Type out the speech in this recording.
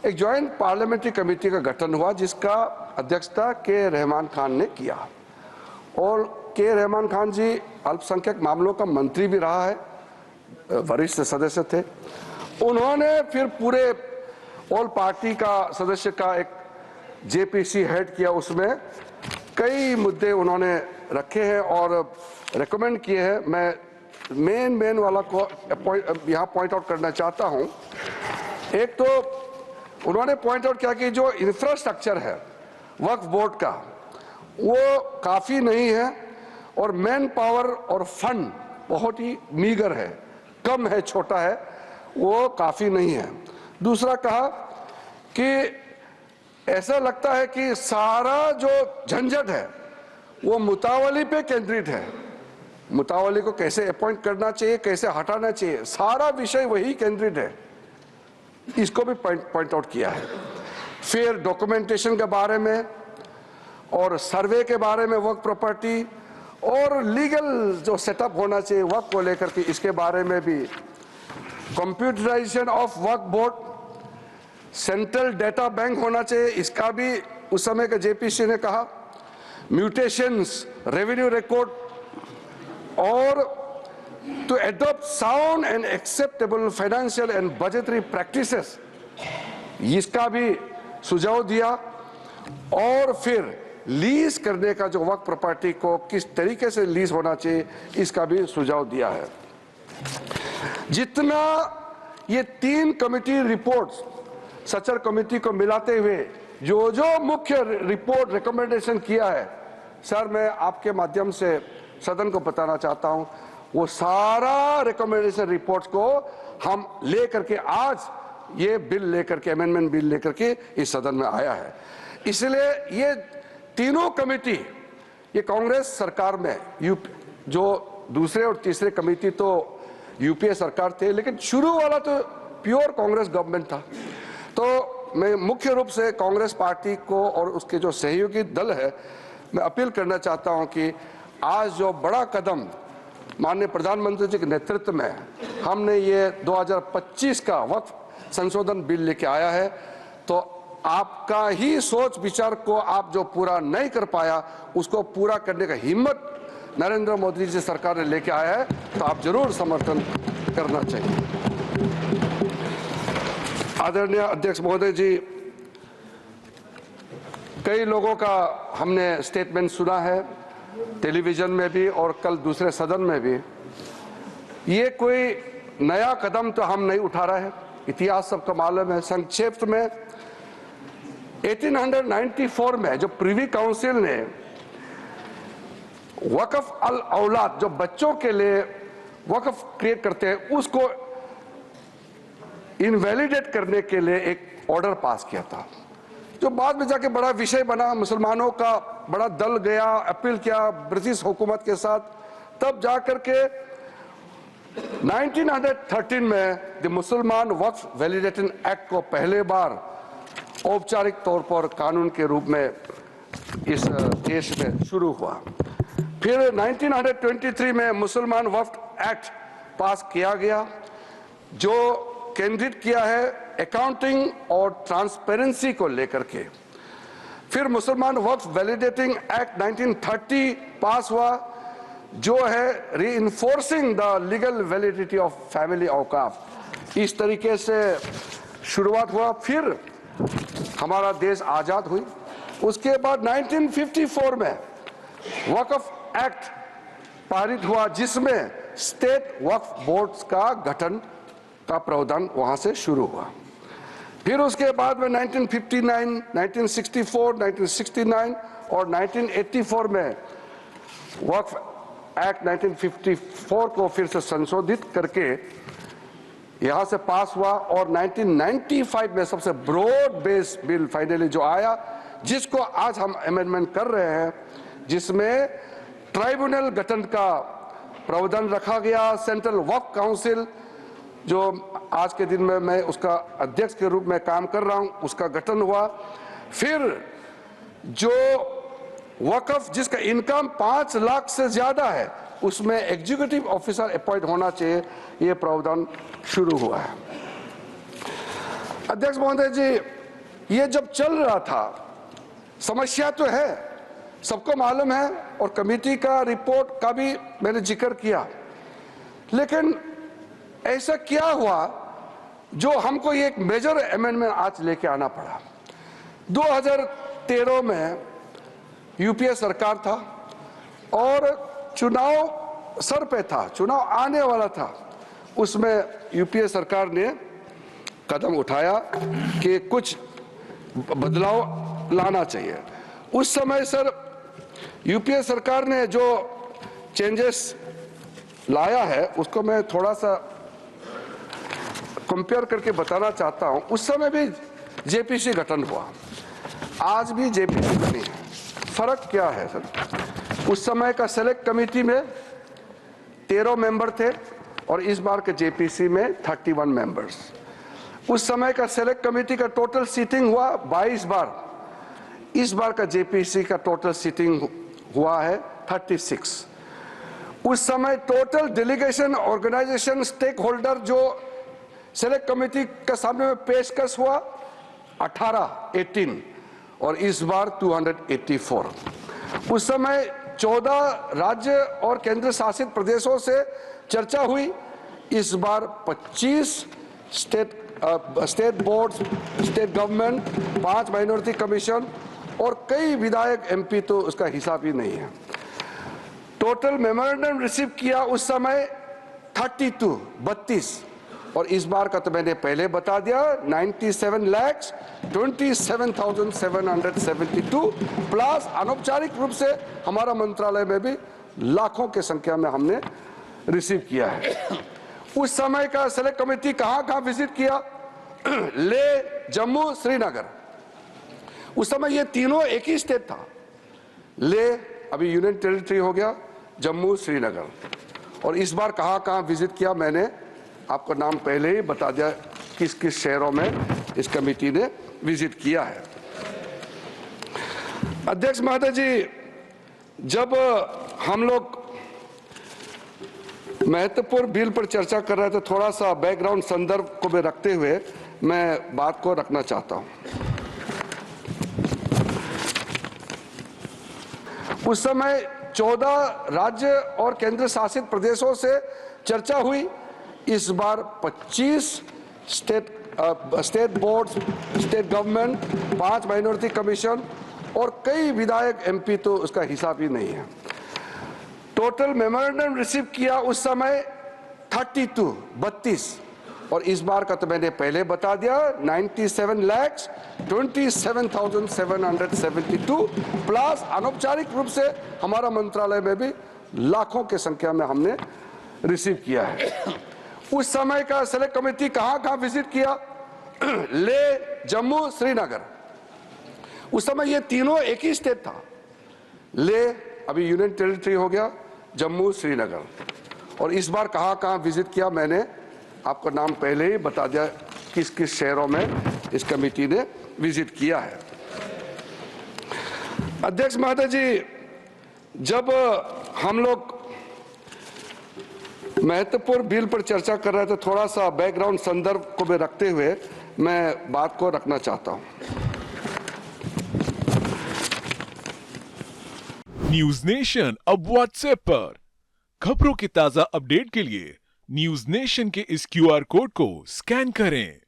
एक joint parliamentary committee का गठन हुआ जिसका अध्यक्षता के रहमान खान ने किया और के रहमान खान जी अल्पसंख्यक मामलों का मंत्री भी रहा है, वरिष्ठ सदस्य थे। उन्होंने फिर पूरे ऑल पार्टी का सदस्य का एक जेपीसी हेड किया, उसमें कई मुद्दे उन्होंने रखे हैं और रेकमेंड किए हैं। मैं मेन वाला को यहाँ पॉइंट आउट करना चाहता हूँ। एक तो उन्होंने पॉइंट आउट किया कि जो इंफ्रास्ट्रक्चर है वक्फ बोर्ड का वो काफ़ी नहीं है और मैन पावर और फंड बहुत ही मीगर है, कम है, छोटा है, वो काफ़ी नहीं है। दूसरा कहा कि ऐसा लगता है कि सारा जो झंझट है वो मुतावली पे केंद्रित है, मुतावली को कैसे अपॉइंट करना चाहिए, कैसे हटाना चाहिए, सारा विषय वही केंद्रित है। इसको भी पॉइंट आउट किया है। फिर डॉक्यूमेंटेशन के बारे में और सर्वे के बारे में वक्फ प्रॉपर्टी और लीगल जो सेटअप होना चाहिए वक्फ को लेकर के, इसके बारे में भी computerisation of Waqf board, central data bank होना चाहिए, इसका भी उस समय के जेपीसी ने कहा, म्यूटेशंस, रेवेन्यू रिकॉर्ड और to adopt sound and acceptable financial and budgetary practices, इसका भी सुझाव दिया। और फिर लीज करने का जो वक्फ प्रॉपर्टी को किस तरीके से लीज होना चाहिए इसका भी सुझाव दिया है। जितना ये 3 कमेटी रिपोर्ट्स सचर कमेटी को मिलाते हुए जो मुख्य रिपोर्ट रिकमेंडेशन किया है, सर मैं आपके माध्यम से सदन को बताना चाहता हूं, वो सारा रिकमेंडेशन रिपोर्ट्स को हम लेकर के आज ये बिल लेकर के, अमेंडमेंट बिल लेकर के इस सदन में आया है। इसलिए ये तीनों कमेटी, ये कांग्रेस सरकार में जो दूसरे और तीसरे कमेटी तो यूपीए सरकार थे, लेकिन शुरू वाला तो प्योर कांग्रेस गवर्नमेंट था। तो मैं मुख्य रूप से कांग्रेस पार्टी को और उसके जो सहयोगी दल है, मैं अपील करना चाहता हूं कि आज जो बड़ा कदम माननीय प्रधानमंत्री जी के नेतृत्व में हमने ये 2025 का वक्फ संशोधन बिल लेके आया है, तो आपका ही सोच विचार को आप जो पूरा नहीं कर पाया उसको पूरा करने का हिम्मत नरेंद्र मोदी जी सरकार ने लेके आया है, तो आप जरूर समर्थन करना चाहिए। आदरणीय अध्यक्ष महोदय जी, कई लोगों का हमने स्टेटमेंट सुना है टेलीविजन में भी और कल दूसरे सदन में भी। ये कोई नया कदम तो हम नहीं उठा रहे हैं, इतिहास सबका मालूम है। संक्षेप में 1894 में जो प्रिवी काउंसिल ने वक्फ अल औलाद, जो बच्चों के लिए वक्फ क्रिएट करते हैं, उसको इनवैलिडेट करने के लिए एक ऑर्डर पास किया था, जो बाद में जाके बड़ा विषय बना। मुसलमानों का बड़ा दल गया, अपील किया ब्रिटिश हुकूमत के साथ, तब जाकर के 1913 में द मुसलमान वक्फ वैलिडेशन एक्ट को पहले बार औपचारिक तौर पर कानून के रूप में इस देश में शुरू हुआ। फिर 1923 में मुसलमान वक्फ एक्ट पास किया गया, जो केंद्रित किया है अकाउंटिंग और ट्रांसपेरेंसी को लेकर के। फिर मुसलमान वक्फ वैलिडेटिंग एक्ट 1930 पास हुआ, जो है reinforcing the legal validity of family औकाफ। इस तरीके से शुरुआत हुआ। फिर हमारा देश आज़ाद हुई। उसके बाद 1954 में वक्फ एक्ट पारित हुआ, जिसमें स्टेट वक्फ बोर्ड्स का गठन का प्रावधान वहां से शुरू हुआ। फिर उसके बाद में 1959, 1964, 1969 और 1984 में वक्फ एक्ट 1954 को फिर से संशोधित करके यहां से पास हुआ और 1995 में सबसे ब्रॉड बेस बिल फाइनली जो आया, जिसको आज हम अमेंडमेंट कर रहे हैं, जिसमें ट्राइब्यूनल गठन का प्रावधान रखा गया। सेंट्रल वक्फ काउंसिल, जो आज के दिन में मैं उसका अध्यक्ष के रूप में काम कर रहा हूं, उसका गठन हुआ। फिर जो वक्फ जिसका इनकम 5 लाख से ज्यादा है, उसमें एग्जीक्यूटिव ऑफिसर अपॉइंट होना चाहिए, ये प्रावधान शुरू हुआ है। अध्यक्ष महोदय जी, ये जब चल रहा था, समस्या तो है, सबको मालूम है, और कमेटी का रिपोर्ट का भी मैंने जिक्र किया, लेकिन ऐसा क्या हुआ जो हमको ये एक मेजर अमेंडमेंट आज लेके आना पड़ा। 2013 में यूपीए सरकार था और चुनाव सर पे था, चुनाव आने वाला था। उसमें यूपीए सरकार ने कदम उठाया कि कुछ बदलाव लाना चाहिए। उस समय सर यूपीए सरकार ने जो चेंजेस लाया है उसको मैं थोड़ा सा कंपेयर करके बताना चाहता हूं। उस समय भी जेपीसी गठन हुआ, आज भी जेपीसी बनी है। फर्क क्या है सर? उस समय का सेलेक्ट कमेटी में 13 मेंबर थे और इस बार के जेपीसी में 31 मेंबर्स। उस समय का सेलेक्ट कमेटी का टोटल सीटिंग हुआ 22 बार, इस बार का जेपीसी का टोटल सीटिंग हुआ है 36। उस समय total delegation organisation stakeholder जो सेलेक्ट कमेटी के सामने में पेशकश हुआ 18 और इस बार 284। उस समय 14 राज्य और केंद्र शासित प्रदेशों से चर्चा हुई, इस बार 25 state board, state government, 5 minority commission और कई विधायक एमपी, तो उसका हिसाब ही नहीं है। टोटल मेमोरेंडम रिसीव किया उस समय 32 और इस बार का तो मैंने पहले बता दिया 97,27,772 प्लस अनौपचारिक रूप से हमारा मंत्रालय में भी लाखों के संख्या में हमने रिसीव किया है। उस समय का सेलेक्ट कमेटी कहां विजिट किया? ले, जम्मू, श्रीनगर। उस समय ये तीनों एक ही स्टेट था। ले अभी यूनियन टेरिटरी हो गया, जम्मू, श्रीनगर। और इस बार कहां विजिट किया मैंने आपको नाम पहले ही बता दिया, किस किस शहरों में इस कमेटी ने विजिट किया है। अध्यक्ष महोदय जी, जब हम लोग महत्वपूर्ण बिल पर चर्चा कर रहे थे, थोड़ा सा बैकग्राउंड संदर्भ को भी रखते हुए मैं बात को रखना चाहता हूं। उस समय 14 राज्य और केंद्र शासित प्रदेशों से चर्चा हुई, इस बार 25 state board, state government, 5 minority commission और कई विधायक एमपी, तो उसका हिसाब ही नहीं है। टोटल मेमोरेंडम रिसीव किया उस समय 32 और इस बार का तो मैंने पहले बता दिया 97,27,772 प्लस अनौपचारिक रूप से हमारा मंत्रालय में भी लाखों के संख्या में हमने रिसीव किया है। उस समय का सेलेक्ट कमेटी कहां विजिट किया? ले, जम्मू, श्रीनगर। उस समय ये तीनों एक ही स्टेट था। ले अभी यूनियन टेरिटरी हो गया, जम्मू, श्रीनगर। और इस बार कहां विजिट किया मैंने आपको नाम पहले ही बता दिया, किस किस शहरों में इस कमेटी ने विजिट किया है। अध्यक्ष महोदय जी, जब हम लोग महत्वपूर्ण बिल पर चर्चा कर रहे थे, थोड़ा सा बैकग्राउंड संदर्भ को भी रखते हुए मैं बात को रखना चाहता हूं। न्यूज नेशन अब व्हाट्सएप पर खबरों की ताजा अपडेट के लिए न्यूज नेशन के इस QR कोड को स्कैन करें।